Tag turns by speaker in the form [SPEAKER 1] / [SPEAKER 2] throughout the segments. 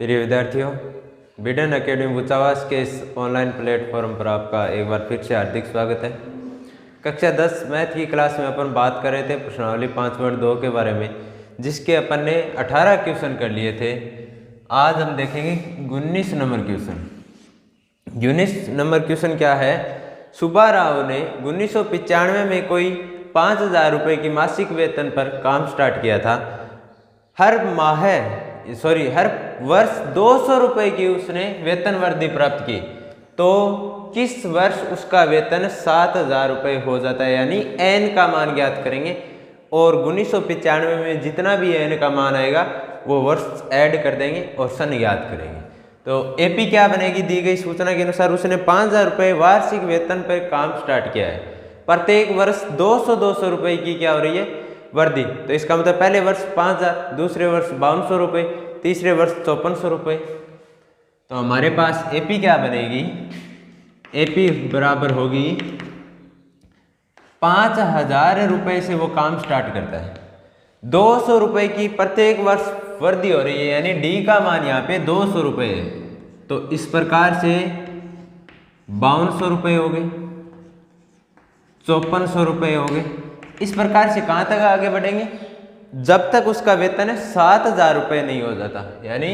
[SPEAKER 1] प्रिय विद्यार्थियों, बिडन एकेडमी बुचावास के इस ऑनलाइन प्लेटफॉर्म पर आपका एक बार फिर से हार्दिक स्वागत है। कक्षा 10 मैथ की क्लास में अपन बात कर रहे थे प्रश्नावली 5.2 के बारे में, जिसके अपन ने 18 क्वेश्चन कर लिए थे। आज हम देखेंगे 19 नंबर क्वेश्चन। 19 नंबर क्वेश्चन क्या है? सुब्बा राव ने 1995 में कोई 5,000 रुपये की मासिक वेतन पर काम स्टार्ट किया था। हर वर्ष 200 रुपये की उसने वेतन वृद्धि प्राप्त की, तो किस वर्ष उसका वेतन 7,000 रुपये हो जाता है, यानी n का मान ज्ञात करेंगे। और 1995 में जितना भी n का मान आएगा वो वर्ष ऐड कर देंगे और सन ज्ञात करेंगे। तो एपी क्या बनेगी? दी गई सूचना के अनुसार उसने 5,000 रुपये वार्षिक वेतन पर काम स्टार्ट किया है। प्रत्येक वर्ष 200 रुपये की क्या हो रही है? वृद्धि। तो इसका मतलब पहले वर्ष 5,000, दूसरे वर्ष 5,200 रुपये, तीसरे वर्ष 5,400 रुपये। तो हमारे पास एपी क्या बनेगी? एपी बराबर होगी 5,000 रुपये से वो काम स्टार्ट करता है। 200 रुपये की प्रत्येक वर्ष वृद्धि हो रही है, यानी डी का मान यहाँ पे 200 रुपये है। तो इस प्रकार से 5,200 रुपये हो गए, 5,400 रुपये हो गए। इस प्रकार से कहाँ तक आगे बढ़ेंगे? जब तक उसका वेतन 7,000 रुपये नहीं हो जाता, यानी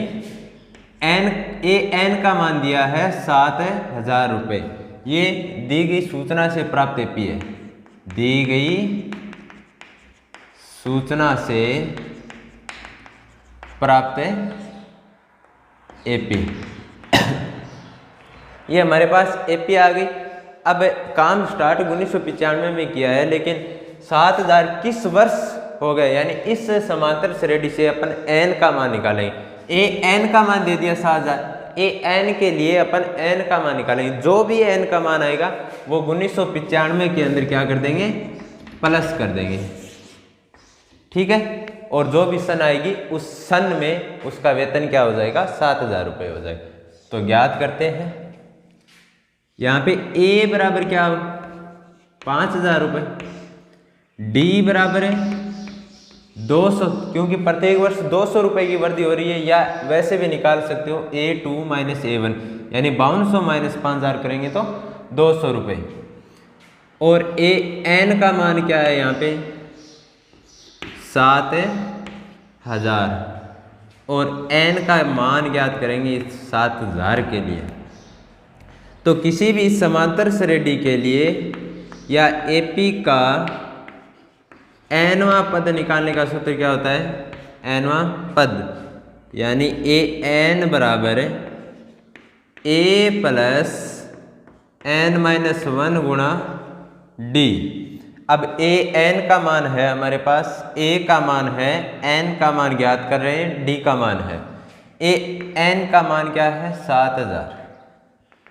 [SPEAKER 1] एन का मान दिया है 7,000 रुपये। ये दी गई सूचना से प्राप्त एपी है। दी गई सूचना से प्राप्त एपी। ये हमारे पास एपी आ गई। अब काम स्टार्ट 1995 में किया है, लेकिन 7,000 किस वर्ष हो गए, यानी इस समांतर श्रेणी से अपन n का मान निकालेंगे। n का मान दे दिया 7,000, n के लिए अपन n का मान निकालेंगे। जो भी n का मान आएगा वो 1995 के अंदर क्या कर देंगे? प्लस कर देंगे, ठीक है। और जो भी सन आएगी उस सन में उसका वेतन क्या हो जाएगा? 7,000 रुपये हो जाएगा। तो ज्ञात करते हैं। यहाँ पे a बराबर क्या हो? 5,000 रुपये। d बराबर है 200, क्योंकि प्रत्येक वर्ष 200 रुपये की वृद्धि हो रही है, या वैसे भी निकाल सकते हो a2 माइनस a1, यानी 5,200 माइनस 5,000 करेंगे तो 200 रुपये। और n का मान क्या है यहाँ पे? 7,000। और n का मान ज्ञात करेंगे 7,000 के लिए। तो किसी भी समांतर श्रेणी के लिए या एपी का nवां पद निकालने का सूत्र क्या होता है? nवां पद, यानी an बराबर a प्लस n-1 गुणा d। अब an का मान है हमारे पास, a का मान है, n का मान ज्ञात कर रहे हैं, d का मान है। n का मान क्या है? 7,000।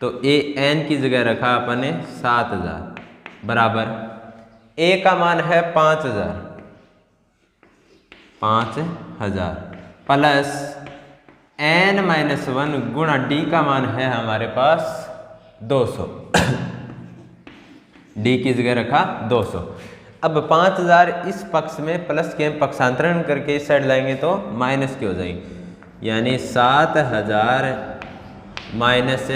[SPEAKER 1] तो n की जगह रखा अपन ने 7,000 बराबर a का मान है 5,000 प्लस n-1 गुणा d का मान है हमारे पास 200। d की जगह रखा 200। अब 5,000 इस पक्ष में प्लस के पक्षांतरण करके इस साइड लाएंगे तो माइनस के हो जाएंगे, यानी 7,000 माइनस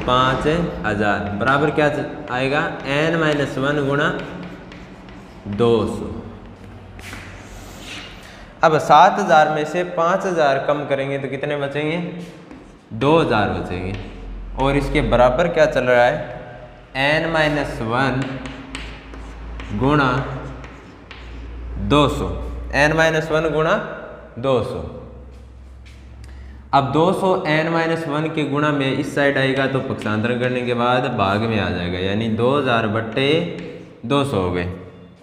[SPEAKER 1] 5,000 बराबर क्या आएगा? n-1 गुणा 200। अब 7,000 में से 5,000 कम करेंगे तो कितने बचेंगे? 2,000 बचेंगे। और इसके बराबर क्या चल रहा है? n-1 गुणा 200, n-1 गुणा 200। अब 200 n-1 के गुणा में इस साइड आएगा तो पक्षांतरण करने के बाद भाग में आ जाएगा, यानी 2,000 बट्टे 200 हो गए।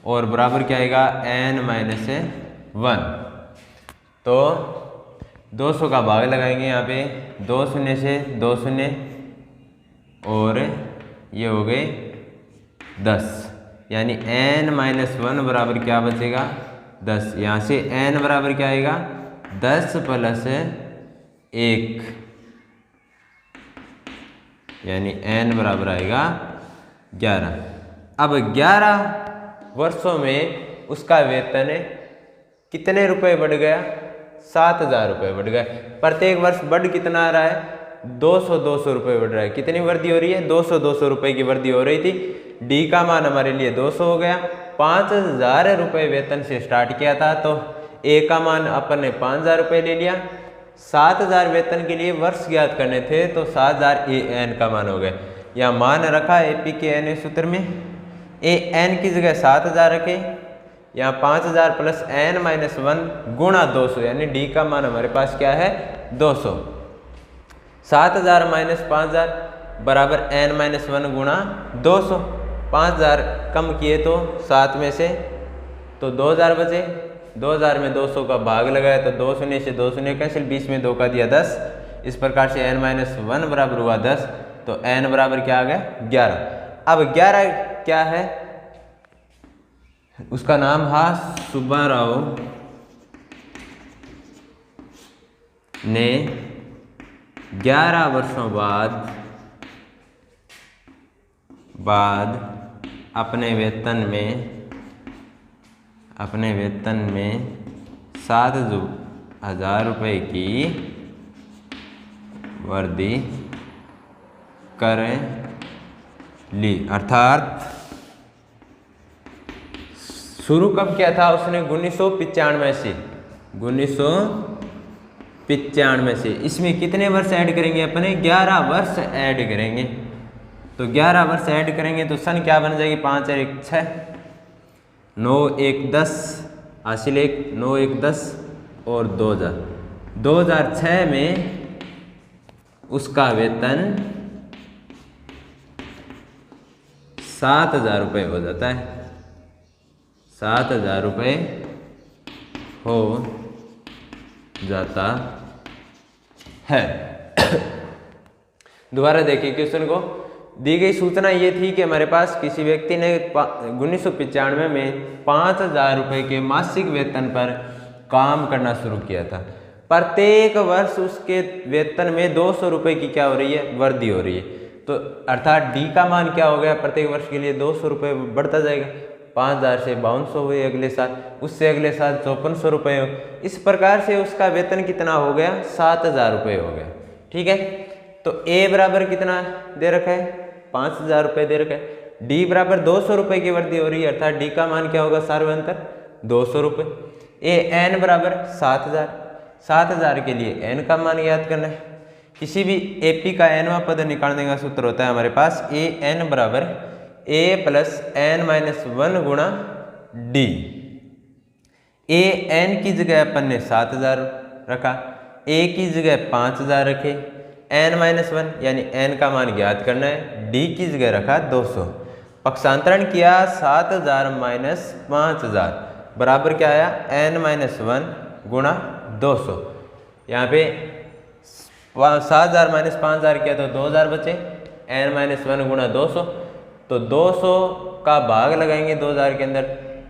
[SPEAKER 1] और बराबर क्या आएगा? n-1। तो 200 का भाग लगाएंगे यहाँ पे, 2 शून्य से 2 शून्य, और ये हो गए 10, यानी n-1 बराबर क्या बचेगा? 10। यहाँ से n बराबर क्या आएगा? 10 प्लस 1, यानी n बराबर आएगा 11। अब 11 वर्षों में उसका वेतन कितने रुपए बढ़ गया? 7,000 रुपये बढ़ गए। प्रत्येक वर्ष बढ़ कितना आ रहा है? 200 रुपये बढ़ रहा है। कितनी वृद्धि हो रही है? 200 रुपये की वृद्धि हो रही थी। डी का मान हमारे लिए 200 हो गया। 5,000 रुपये वेतन से स्टार्ट किया था, तो ए का मान अपन ने 5,000 रुपये ले लिया। 7,000 वेतन के लिए वर्ष ज्ञात करने थे, तो 7,000 ए एन का मान हो गया। यहाँ मान रखा एपी के एन सूत्र में, ए एन की जगह 7,000 रखे, यहाँ 5,000 प्लस एन माइनस 1 गुणा 200, यानी डी का मान हमारे पास क्या है? 200। 7,000 माइनस 5,000 बराबर एन माइनस 1 गुणा 200। 5,000 कम किए तो 7 में से तो 2,000 बचे। 2,000 में 200 का भाग लगाया तो 2 शून्य से 2 शून्य कैंसिल, 20 में 2 का दिया 10। इस प्रकार से n माइनस 1 बराबर हुआ 10, तो n बराबर क्या आ गया? 11। अब 11 क्या है? उसका नाम था सुब्बाराव ने 11 वर्षों बाद अपने वेतन में 7,000 रुपये की वृद्धि कर ली। अर्थात शुरू कब किया था उसने? 1995 से। 1995 से। इसमें कितने वर्ष ऐड करेंगे अपने? 11 वर्ष ऐड करेंगे। तो 11 वर्ष ऐड करेंगे तो सन क्या बन जाएगी? 5 और 1 6, 9 1 10, हासिल 1, 9 1 10 और 2000। 2006 में उसका वेतन 7,000 रुपये हो जाता है। 7,000 रुपये हो जाता है। दोबारा देखिए क्वेश्चन को। दी गई सूचना ये थी कि हमारे पास किसी व्यक्ति ने 1995 में 5,000 रुपये के मासिक वेतन पर काम करना शुरू किया था। प्रत्येक वर्ष उसके वेतन में 200 रुपये की क्या हो रही है? वृद्धि हो रही है। तो अर्थात डी का मान क्या हो गया? प्रत्येक वर्ष के लिए 200 रुपये बढ़ता जाएगा। 5,000 से 5200 हुए अगले साल, उससे अगले साल 5400 रुपये हो। इस प्रकार से उसका वेतन कितना हो गया? 7,000 रुपये हो गया। ठीक है, तो ए बराबर कितना दे रखा है? 5,000 रुपये दे रखा है। डी बराबर 200 रुपये की वृद्धि हो रही है, अर्थात डी का मान क्या होगा? सार्वंतर 200 रुपये। ए एन बराबर 7,000। 7,000 के लिए एन का मान याद करना है। किसी भी एपी का एनवा पद निकालने का सूत्र होता है हमारे पास ए एन बराबर ए प्लस एन माइनस 1 गुणा डी। ए एन की जगह अपन ने 7,000 रखा, ए की जगह 5,000 रखे, एन माइनस 1 यानी एन का मान ज्ञात करना है, डी की जगह रखा 200। पक्षांतरण किया 7,000 माइनस 5,000 बराबर क्या आया? एन माइनस 1 गुणा 200। यहाँ पे 7,000 माइनस 5,000 किया तो 2,000 बचे, एन माइनस 1 गुणा 200, तो 200 का भाग लगाएंगे 2,000 के अंदर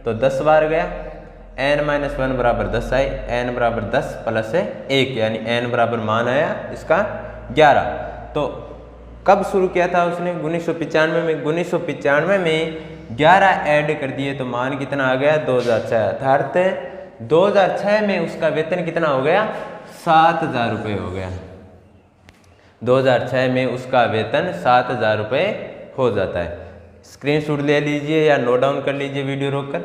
[SPEAKER 1] तो 10 बार गया। एन माइनस 1 बराबर 10 आए, एन बराबर 10 प्लस 1 यानी एन बराबर मान आया इसका 11। तो कब शुरू किया था उसने? 1995 में। 1995 में 11 ऐड कर दिए तो मान कितना आ गया? 2006। अर्थात 2006 में उसका वेतन कितना हो गया? 7,000 रुपये हो गया। 2006 में उसका वेतन 7,000 रुपये हो जाता है। स्क्रीनशॉट ले लीजिए या नोट डाउन कर लीजिए वीडियो रोककर।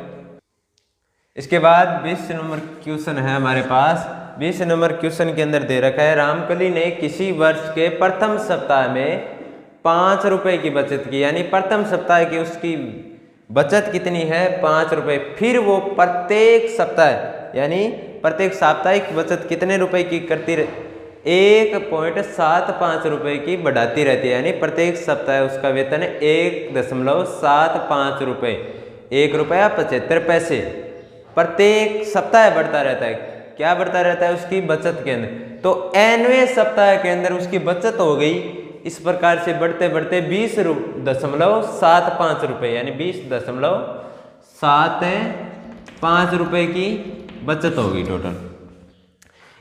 [SPEAKER 1] इसके बाद 20 नंबर क्वेश्चन है हमारे पास। 20 नंबर क्वेश्चन के अंदर दे रखा है, रामकली ने किसी वर्ष के प्रथम सप्ताह में 5 रुपये की बचत की, यानी प्रथम सप्ताह की उसकी बचत कितनी है? 5 रुपये। फिर वो प्रत्येक सप्ताह यानी प्रत्येक साप्ताहिक बचत कितने रुपए की करती रहे? 1.75 रुपये की बढ़ाती रहती है, यानी प्रत्येक सप्ताह उसका वेतन है 1.75 रुपये, 1 रुपया 75 पैसे प्रत्येक सप्ताह बढ़ता रहता है। क्या बढ़ता रहता है? उसकी बचत के अंदर। तो nवें सप्ताह के अंदर उसकी बचत हो गई इस प्रकार से बढ़ते बढ़ते 20.75 रुपये यानी 20.75 रुपये की बचत होगी टोटल।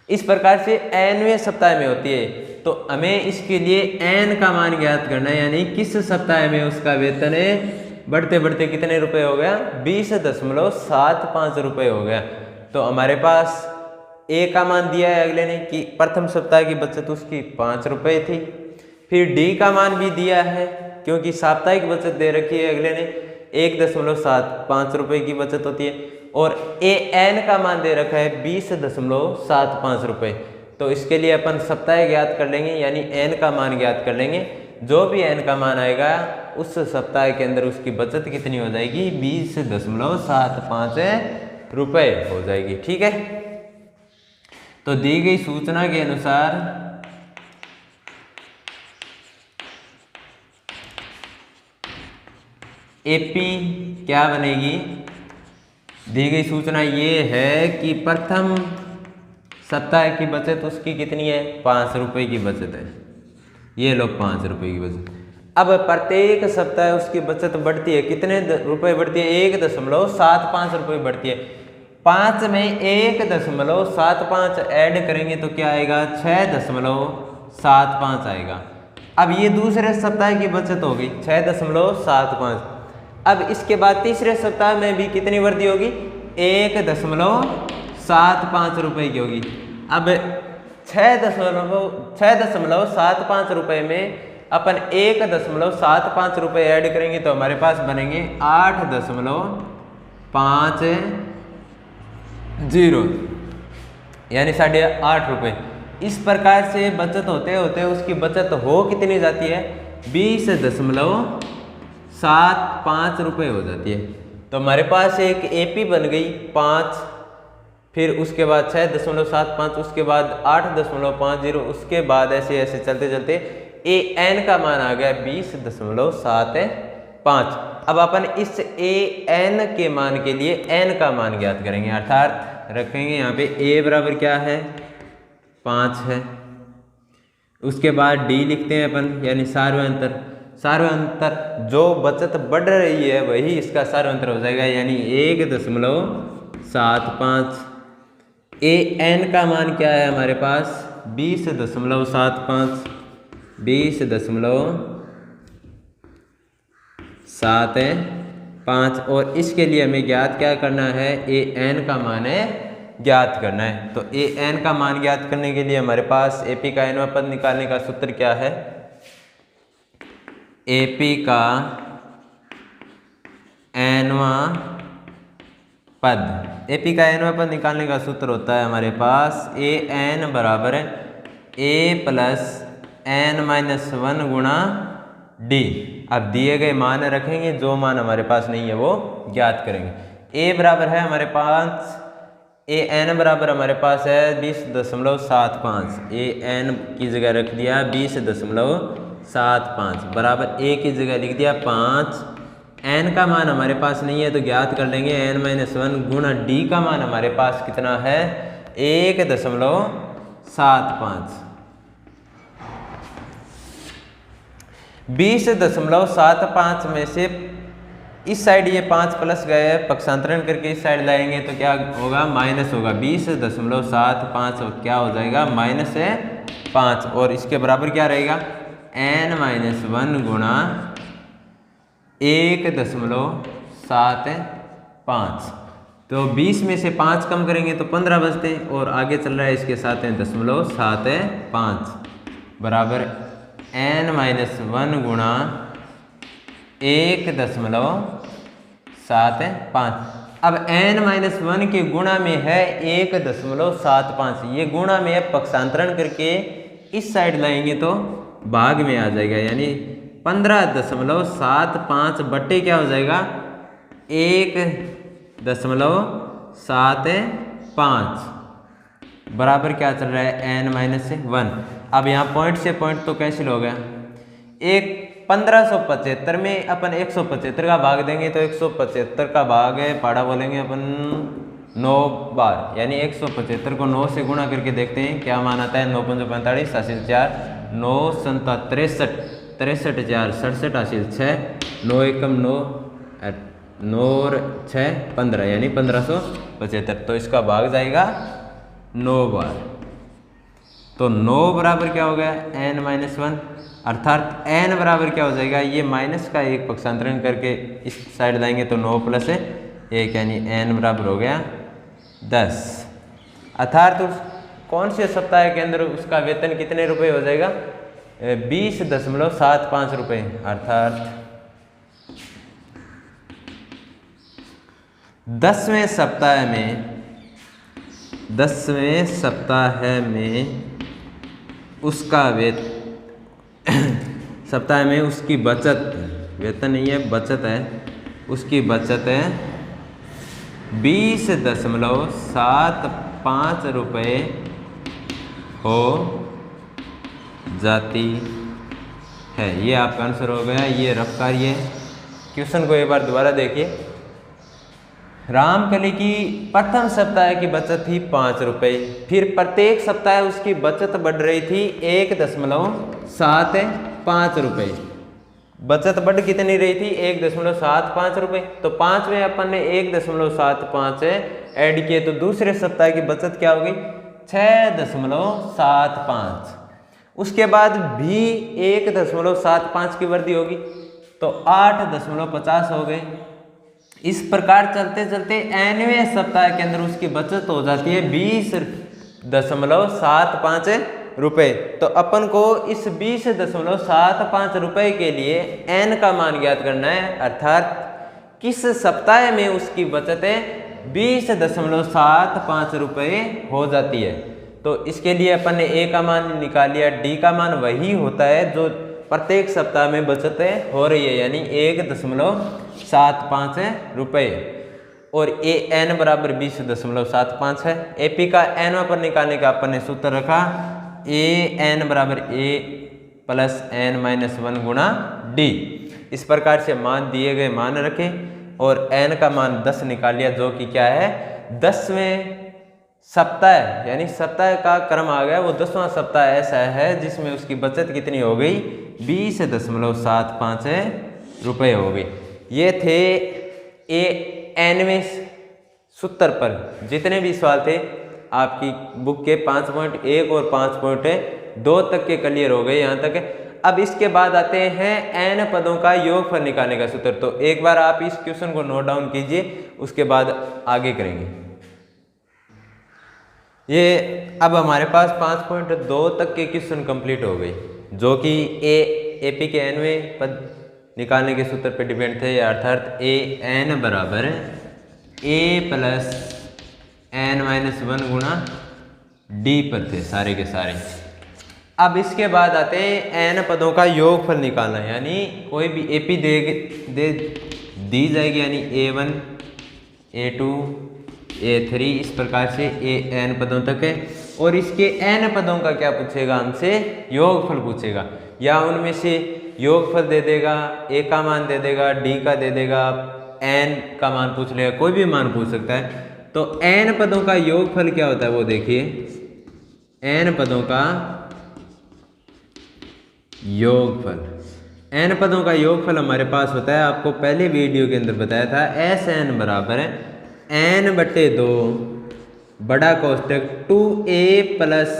[SPEAKER 1] इस प्रकार से nवें सप्ताह में होती है। तो हमें इसके लिए n का मान ज्ञात करना है, यानी किस सप्ताह में उसका वेतन है बढ़ते बढ़ते कितने रुपए हो गया? 20.75 रुपये हो गया। तो हमारे पास ए का मान दिया है अगले ने कि प्रथम सप्ताह की बचत उसकी 5 रुपये थी। फिर डी का मान भी दिया है क्योंकि साप्ताहिक बचत दे रखी है अगले ने 1.75 रुपये की बचत होती है। और ए एन का मान दे रखा है 20.75 रुपये। तो इसके लिए अपन सप्ताह ज्ञात कर लेंगे, यानी एन का मान ज्ञात कर लेंगे। जो भी एन का मान आएगा उस सप्ताह के अंदर उसकी बचत कितनी हो जाएगी, 20.75 रुपये हो जाएगी। ठीक है, तो दी गई सूचना के अनुसार एपी क्या बनेगी। दी गई सूचना ये है कि प्रथम सप्ताह की बचत उसकी कितनी है, 5 रुपये की बचत है। ये लो 5 रुपये की बचत। अब प्रत्येक सप्ताह उसकी बचत बढ़ती है, कितने रुपए बढ़ती है, 1.75 रुपये बढ़ती है। 5 में 1.75 ऐड करेंगे तो क्या आएगा, 6.75 आएगा। अब ये दूसरे सप्ताह की बचत होगी 6.75। अब इसके बाद तीसरे सप्ताह में भी कितनी वृद्धि होगी, 1.75 रुपये की होगी। अब 6.75 रुपये में अपन 1.75 रुपये ऐड करेंगे तो हमारे पास बनेंगे 8.50 यानी 8.5 रुपये। इस प्रकार से बचत होते होते उसकी बचत हो कितनी जाती है, 20.75 रुपये हो जाती है। तो हमारे पास एक एपी बन गई 5, फिर उसके बाद 6.75, उसके बाद 8.50, उसके बाद ऐसे ऐसे चलते चलते ए एन का मान आ गया 20.75। अब अपन इस ए एन के मान के लिए एन का मान ज्ञात करेंगे, अर्थात रखेंगे यहाँ पे ए बराबर क्या है, 5 है। उसके बाद डी लिखते हैं अपन, यानी सार्वंतर। सार्वंतर जो बचत बढ़ रही है वही इसका सार्वंतर हो जाएगा, यानी 1.75। ए एन का मान क्या है हमारे पास, 20.75, 20.75। और इसके लिए हमें ज्ञात क्या करना है, ए एन का मान है ज्ञात करना है। तो ए एन का मान ज्ञात करने के लिए हमारे पास एपी का एनवां पद निकालने का सूत्र क्या है, एपी का एनवां पद, एपी का एनवां पद निकालने का सूत्र होता है हमारे पास ए एन बराबर ए प्लस एन माइनस 1 गुणा डी। अब दिए गए मान रखेंगे, जो मान हमारे पास नहीं है वो ज्ञात करेंगे। ए बराबर है हमारे पास, ए एन बराबर हमारे पास है 20.75। ए एन की जगह रख दिया 20.75 बराबर ए की जगह लिख दिया 5। एन का मान हमारे पास नहीं है तो ज्ञात कर लेंगे एन माइनस 1 गुणा डी का मान हमारे पास कितना है, 1.75। 20.75 में से इस साइड ये 5 प्लस गए, पक्षांतरण करके इस साइड लाएंगे तो क्या होगा, माइनस होगा। 20.75 क्या हो जाएगा, -5। और इसके बराबर क्या रहेगा, n माइनस 1 गुणा 1.75। तो 20 में से 5 कम करेंगे तो 15 बचते हैं, और आगे चल रहा है इसके साथ 0.75 बराबर n माइनस 1 गुणा 1.75। अब n माइनस 1 के गुणा में है 1.75, ये गुणा में है, पक्षांतरण करके इस साइड लाएंगे तो भाग में आ जाएगा, यानी 15.75 बट्टे क्या हो जाएगा, 1.75 बराबर क्या चल रहा है, n माइनस 1। अब यहाँ पॉइंट से पॉइंट तो कैंसिल हो गया। एक 1575 में अपन 175 का भाग देंगे तो 175 का भाग है पाड़ा बोलेंगे अपन 9 बार, यानी 175 को 9 से गुणा करके देखते हैं क्या मान आता है। 9 5 45 हासिल 4, 9 7 63, 63 4 67 हासिल 6, 9 एकम 9, 9 और 6 15, यानी 1575। तो इसका भाग जाएगा 9 बार। तो 9 बराबर क्या हो गया, n माइनस 1, अर्थात n बराबर क्या हो जाएगा, ये माइनस का एक पक्षांतरण करके इस साइड लाएंगे तो 9 प्लस 1, यानी n बराबर हो गया 10। अर्थात कौन से सप्ताह के अंदर उसका वेतन कितने रुपए हो जाएगा, 20.75 रुपये। अर्थात 10वें सप्ताह में उसका सप्ताह में उसकी बचत, वेतन नहीं है बचत है, उसकी बचत है 20.75 रुपये हो जाती है। ये आपका आंसर हो गया। ये रफ कार्य क्वेश्चन को एक बार दोबारा देखिए। रामकली की प्रथम सप्ताह की बचत थी 5 रुपये, फिर प्रत्येक सप्ताह उसकी बचत बढ़ रही थी 1.75 रुपये। बचत बढ़ कितनी रही थी, 1.75 रुपये। तो 5 में अपन ने 1.75 ऐड किए तो दूसरे सप्ताह की बचत क्या होगी, 6.75। उसके बाद भी 1.75 की वृद्धि होगी तो 8.50 हो गए। इस प्रकार चलते चलते 9वें सप्ताह के अंदर उसकी बचत हो जाती है 20.75 रुपये। तो अपन को इस 20.75 रुपये के लिए n का मान ज्ञात करना है, अर्थात किस सप्ताह में उसकी बचत 20.75 रुपये हो जाती है। तो इसके लिए अपन ने a का मान निकाल लिया, d का मान वही होता है जो प्रत्येक सप्ताह में बचत हो रही है, यानी 1.75 रुपये। और an बराबर 20.75 है। AP का n पर निकालने का अपन ने सूत्र रखा, an बराबर a प्लस n माइनस 1 गुणा d। इस प्रकार से मान दिए गए मान रखें और n का मान 10 निकाल लिया, जो कि क्या है 10वें सप्ताह, यानी सप्ताह का क्रम आ गया। वो 10वां सप्ताह ऐसा है जिसमें उसकी बचत कितनी हो गई, 20.75 रुपये हो गई। ये थे nवें सूत्र पर जितने भी सवाल थे आपकी बुक के 5.1 और 5.2 तक के क्लियर हो गए यहाँ तक। अब इसके बाद आते हैं n पदों का योगफल निकालने का सूत्र। तो एक बार आप इस क्वेश्चन को नोट डाउन कीजिए, उसके बाद आगे करेंगे। ये अब हमारे पास 5.2 तक के क्वेश्चन कंप्लीट हो गए, जो कि AP के nवें पद निकालने के सूत्र पे डिपेंड थे, अर्थात an बराबर a प्लस n माइनस 1 गुणा d पर थे सारे के सारे। अब इसके बाद आते हैं n पदों का योगफल निकालना, यानी कोई भी AP दी जाएगी, यानी a1 a2 a3 इस प्रकार से an पदों तक है। और इसके n पदों का क्या पूछेगा हमसे, योगफल पूछेगा, या उनमें से योगफल दे देगा, a का मान दे देगा, d का दे देगा, n का मान पूछ लेगा, कोई भी मान पूछ सकता है। तो n पदों का योगफल क्या होता है वो देखिए। n पदों का योगफल, n पदों का योगफल हमारे पास होता है, आपको पहले वीडियो के अंदर बताया था, Sn बराबर n/2 बड़ा कोष्टक 2a प्लस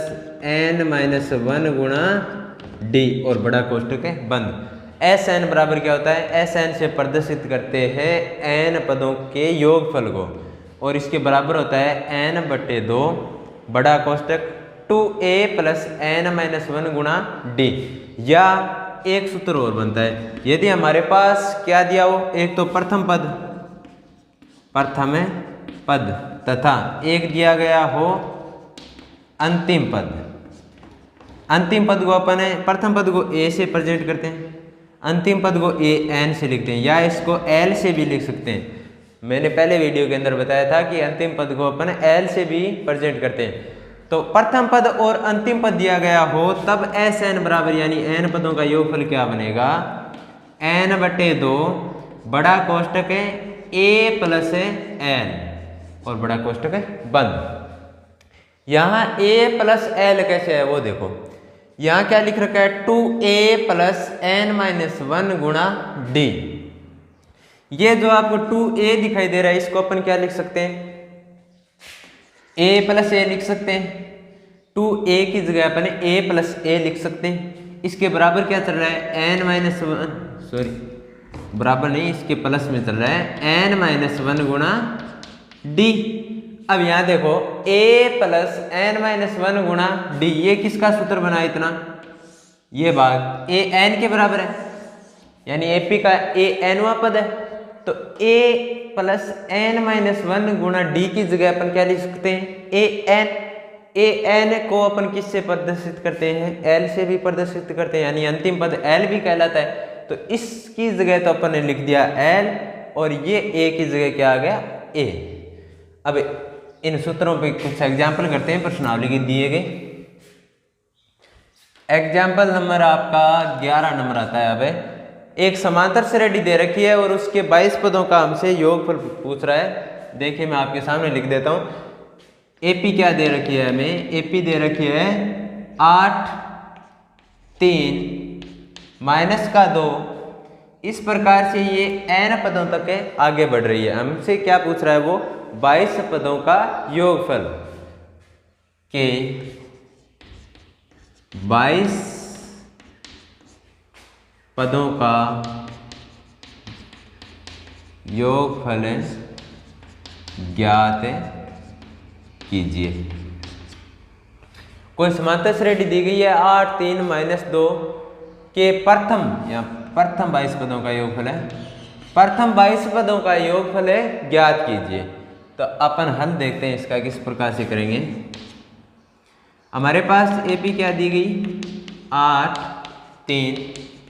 [SPEAKER 1] n माइनस 1 गुणा d और बड़ा कोष्टक है बंद। Sn बराबर क्या होता है, Sn से प्रदर्शित करते हैं n पदों के योगफल को, और इसके बराबर होता है n/2 बड़ा कोष्टक 2a प्लस n माइनस 1 गुणा d। या एक सूत्र और बनता है, यदि हमारे पास क्या दिया हो, एक तो प्रथम पद तथा एक दिया गया हो अंतिम पद। अंतिम पद को अपन प्रथम पद को a से प्रेजेंट करते हैं, अंतिम पद को an से लिखते हैं, या इसको l से भी लिख सकते हैं। मैंने पहले वीडियो के अंदर बताया था कि अंतिम पद को अपन l से भी प्रेजेंट करते हैं। तो प्रथम पद और अंतिम पद दिया गया हो तब Sn बराबर, यानी n पदों का योगफल क्या बनेगा, n/2 बड़ा कोष्टक है a प्लस n और बड़ा कोष्टक है बंद। यहाँ a प्लस l कैसे है वो देखो, यहाँ क्या लिख रखा है, 2a प्लस n माइनस 1 गुणा d। ये जो आपको 2a दिखाई दे रहा है, इसको अपन क्या लिख सकते हैं, a प्लस a लिख सकते हैं। 2a की जगह अपन a प्लस a लिख सकते हैं। इसके बराबर क्या चल रहा है, n माइनस 1, सॉरी बराबर नहीं, इसके प्लस में चल रहा है n माइनस 1 गुणा d। अब यहाँ देखो a plus n minus one गुणा डी, ये किसका सूत्र बना इतना, ये भाग a n के बराबर है, यानी AP का a nवां पद है। तो a plus n minus one गुणा डी की जगह अपन क्या लिख सकते हैं, a n को अपन किससे प्रदर्शित करते हैं, l से भी प्रदर्शित करते हैं, यानी अंतिम पद l भी कहलाता है। तो इसकी जगह तो अपन ने लिख दिया l, और ये a की जगह क्या आ गया, a। अब इन सूत्रों पे कुछ एग्जाम्पल करते हैं, प्रश्नावली के दिए गए। एग्जाम्पल नंबर आपका 11 नंबर आता है। अब एक समांतर श्रेणी दे रखी है और उसके 22 पदों का हमसे योगफल पूछ रहा है। देखिए मैं आपके सामने लिख देता हूँ। AP क्या दे रखी है हमें, AP दे रखी है 8 3 माइनस का 2। इस प्रकार से ये n पदों तक आगे बढ़ रही है। हमसे क्या पूछ रहा है, वो 22 पदों का योगफल के 22 पदों का योगफल ज्ञात कीजिए। कोई समांतर श्रेणी दी गई है 8 3 माइनस 2 के प्रथम 22 पदों का योगफल है, प्रथम 22 पदों का योगफल है ज्ञात कीजिए। तो अपन हल देखते हैं इसका किस प्रकार से करेंगे। हमारे पास AP क्या दी गई, 8 3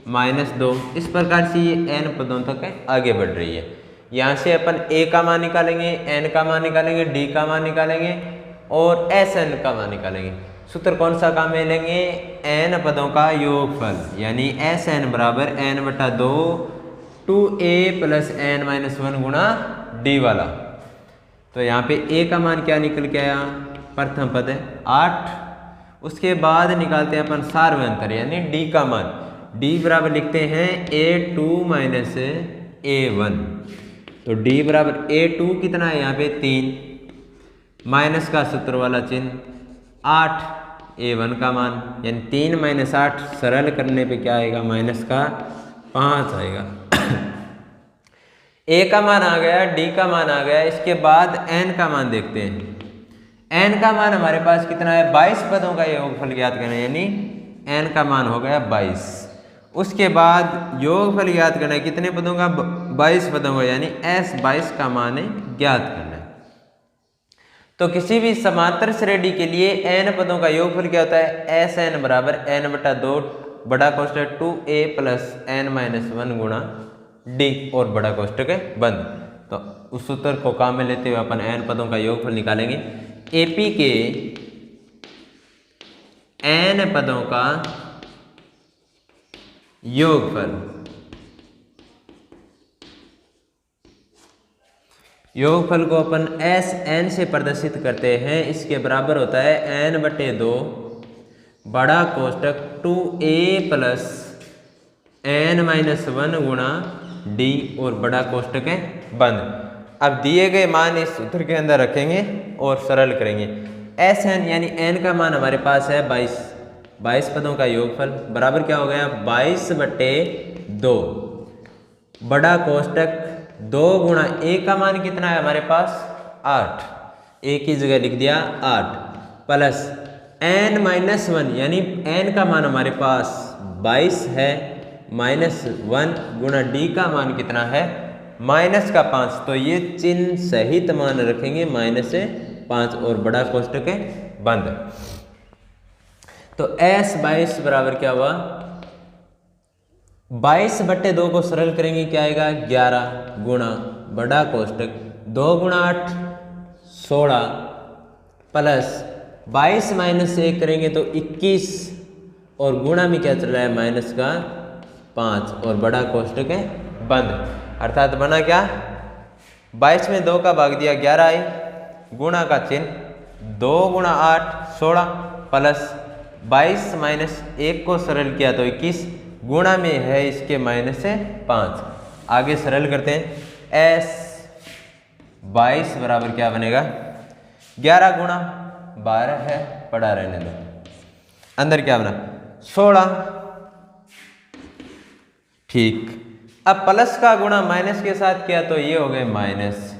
[SPEAKER 1] माइनस 2। इस प्रकार से ये n पदों तक आगे बढ़ रही है। यहाँ से अपन a का मान निकालेंगे, n का मान निकालेंगे, d का मान निकालेंगे और Sn का मान निकालेंगे। सूत्र कौन सा काम में लेंगे, n पदों का योगफल, यानी Sn बराबर n बटा 2 2a प्लस n माइनस 1 गुणा d वाला। तो यहाँ पे a का मान क्या निकल के आया, प्रथम पद है 8। उसके बाद निकालते हैं अपन सार्वंतर यानी d का मान। d बराबर लिखते हैं a2 माइनस a1। तो d बराबर a2 कितना है यहाँ पे 3, माइनस का सूत्र वाला चिन्ह 8 a1 का मान, यानी 3 माइनस 8 सरल करने पे क्या आएगा, माइनस का 5 आएगा। a का मान आ गया, d का मान आ गया। इसके बाद n का मान देखते हैं। n का मान हमारे पास कितना है, 22 पदों का योगफल ज्ञात करना है, यानी n का मान हो गया 22। उसके बाद योगफल ज्ञात करना है कितने पदों का, 22 पदों का, यानी S22 का मान ज्ञात करना है। तो किसी भी समांतर श्रेणी के लिए n पदों का योगफल क्या होता है, Sn बराबर n बटा 2 बड़ा कोष्टक 2a प्लस n माइनस 1 गुणा d और बड़ा कोष्टक बंद। तो उस सूत्र को काम में लेते हुए अपन n पदों का योगफल निकालेंगे। AP के n पदों का योगफल को अपन Sn से प्रदर्शित करते हैं। इसके बराबर होता है n बटे 2 बड़ा कोष्टक 2a प्लस n माइनस 1 गुणा d और बड़ा कोष्टक बंद। अब दिए गए मान इस सूत्र के अंदर रखेंगे और सरल करेंगे। Sn यानी n का मान हमारे पास है 22 पदों का योगफल बराबर क्या हो गया, 22 बटे 2 बड़ा कोष्टक 2 गुणा a का मान कितना है हमारे पास 8, a की जगह लिख दिया 8 प्लस n माइनस 1 यानी n का मान हमारे पास 22 है, माइनस 1 गुणा d का मान कितना है माइनस का 5। तो ये चिन्ह सहित मान रखेंगे माइनस 5 और बड़ा कोष्टक बंद। तो S22 बराबर क्या हुआ, 22 बट्टे 2 को सरल करेंगे क्या आएगा 11 गुणा बड़ा कोष्टक 2 गुणा 8 16 प्लस 22 माइनस 1 करेंगे तो 21 और गुणा में क्या चल रहा है माइनस का 5 और बड़ा कोष्टक बंद। अर्थात बना क्या, 22 में 2 का भाग दिया 11 आई, गुणा का चिन्ह 2 गुणा 8 16 प्लस 22 माइनस 1 को सरल किया तो 21 गुणा में है इसके माइनस 5। आगे सरल करते हैं। S22 बराबर क्या बनेगा, 11 गुणा 12 है, पड़ा रहने दो, अंदर क्या बना 16। ठीक, अब प्लस का गुणा माइनस के साथ किया तो ये हो गए माइनस,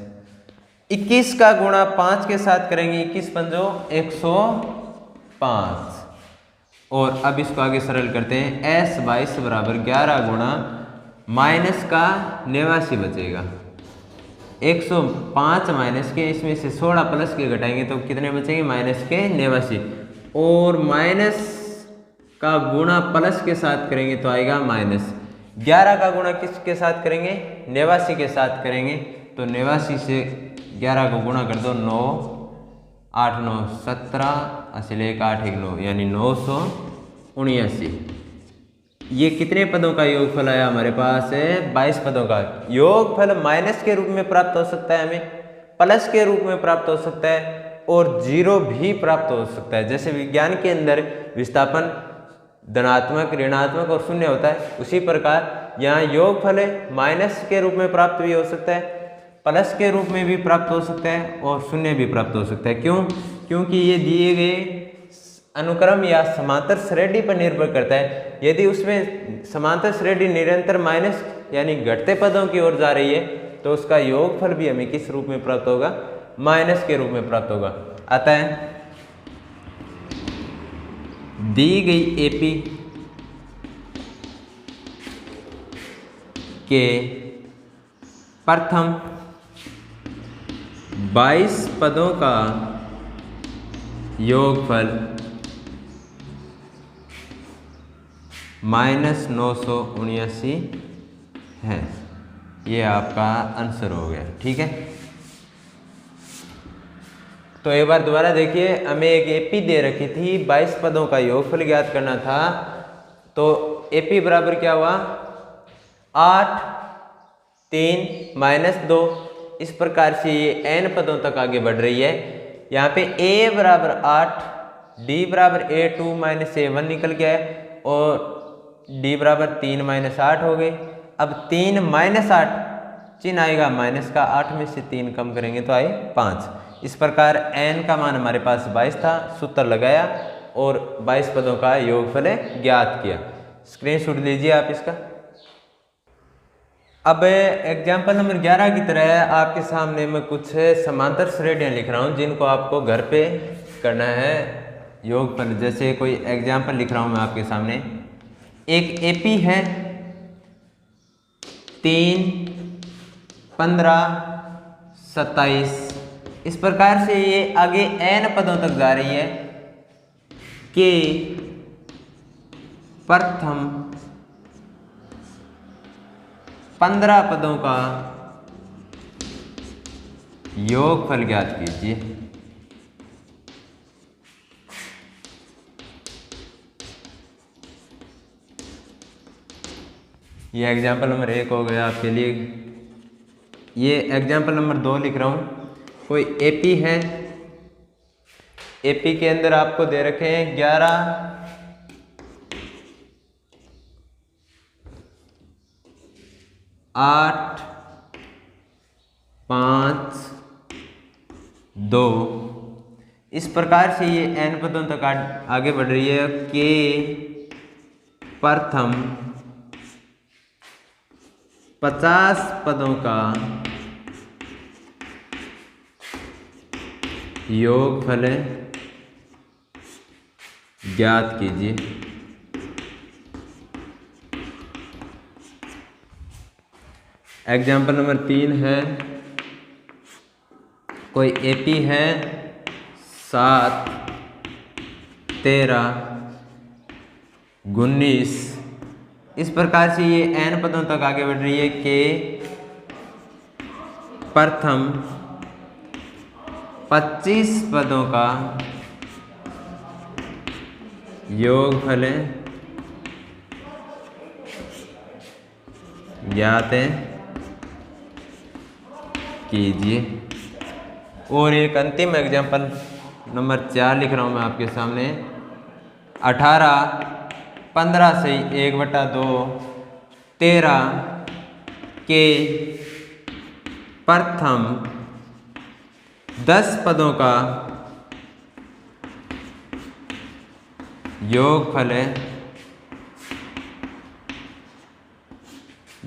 [SPEAKER 1] 21 का गुणा 5 के साथ करेंगे, 21 पंजो 105। और अब इसको आगे सरल करते हैं, s 22 बराबर 11 गुणा माइनस का 89 बचेगा। 105 माइनस के, इसमें से 16 प्लस के घटाएंगे तो कितने बचेंगे, माइनस के 89। और माइनस का गुणा प्लस के साथ करेंगे तो आएगा माइनस। 11 का गुणा किसके साथ करेंगे, 89 के साथ करेंगे, तो 89 से 11 को गुणा कर दो, 9 8 9 17, असल 1 8 1 9, यानी 979। ये कितने पदों का योगफल आया हमारे पास है, 22 पदों का। योगफल माइनस के रूप में प्राप्त हो सकता है, हमें प्लस के रूप में प्राप्त हो सकता है, और जीरो भी प्राप्त हो सकता है। जैसे विज्ञान के अंदर विस्थापन धनात्मक, ऋणात्मक और शून्य होता है, उसी प्रकार यहाँ योगफल माइनस के रूप में प्राप्त भी हो सकता है, प्लस के रूप में भी प्राप्त हो सकता है, और शून्य भी प्राप्त हो सकता है। क्यों? क्योंकि ये दिए गए अनुक्रम या समांतर श्रेणी पर निर्भर करता है। यदि उसमें समांतर श्रेणी निरंतर माइनस यानी घटते पदों की ओर जा रही है, तो उसका योगफल भी हमें किस रूप में प्राप्त होगा, माइनस के रूप में प्राप्त होगा। अतः दी गई एपी के प्रथम 22 पदों का योगफल -979 है। ये आपका आंसर हो गया। ठीक है, तो एक बार दोबारा देखिए, हमें एक एपी दे रखी थी, 22 पदों का योगफल ज्ञात करना था। तो एपी बराबर क्या हुआ, 8 3 -2। इस प्रकार से ये n पदों तक आगे बढ़ रही है। यहाँ पे a बराबर 8, d बराबर a2 - a1 निकल गया है, और d बराबर 3 - 8 हो गए। अब 3 - 8 चिन्ह आएगा माइनस का, 8 में से 3 कम करेंगे तो आए 5। इस प्रकार n का मान हमारे पास 22 था, सूत्र लगाया और 22 पदों का योगफल ज्ञात किया। स्क्रीनशॉट लीजिए आप इसका। अब एग्जाम्पल नंबर 11 की तरह आपके सामने मैं कुछ समांतर श्रेणियाँ लिख रहा हूँ, जिनको आपको घर पे करना है योगफल। जैसे कोई एग्जाम्पल लिख रहा हूँ मैं आपके सामने। एक एपी है 3 15 27। इस प्रकार से ये आगे n पदों तक जा रही है कि प्रथम 15 पदों का योगफल ज्ञात कीजिए। ये एग्जाम्पल नंबर 1 हो गया आपके लिए। ये एग्जाम्पल नंबर 2 लिख रहा हूँ। कोई एपी है, एपी के अंदर आपको दे रखे हैं 11 8 5 2। इस प्रकार से ये n पदों तक आगे बढ़ रही है कि प्रथम 50 पदों का योगफल ज्ञात कीजिए। एग्जाम्पल नंबर 3 है, कोई एपी है 7 13 19। इस प्रकार से ये n पदों तक आगे बढ़ रही है कि प्रथम 25 पदों का योगफल ज्ञात कीजिए। और एक अंतिम एग्जाम्पल नंबर 4 लिख रहा हूँ मैं आपके सामने। 18 15 से 1/2 13 के प्रथम 10 पदों का योगफल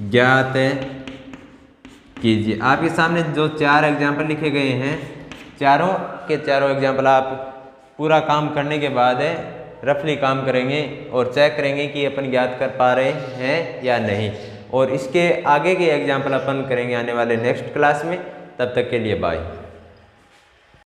[SPEAKER 1] ज्ञात कीजिए। आपके सामने जो 4 एग्जाम्पल लिखे गए हैं, चारों के चारों एग्जाम्पल आप पूरा काम करने के बाद रफली काम करेंगे और चेक करेंगे कि अपन ज्ञात कर पा रहे हैं या नहीं। और इसके आगे के एग्जाम्पल अपन करेंगे आने वाले नेक्स्ट क्लास में। तब तक के लिए बाय।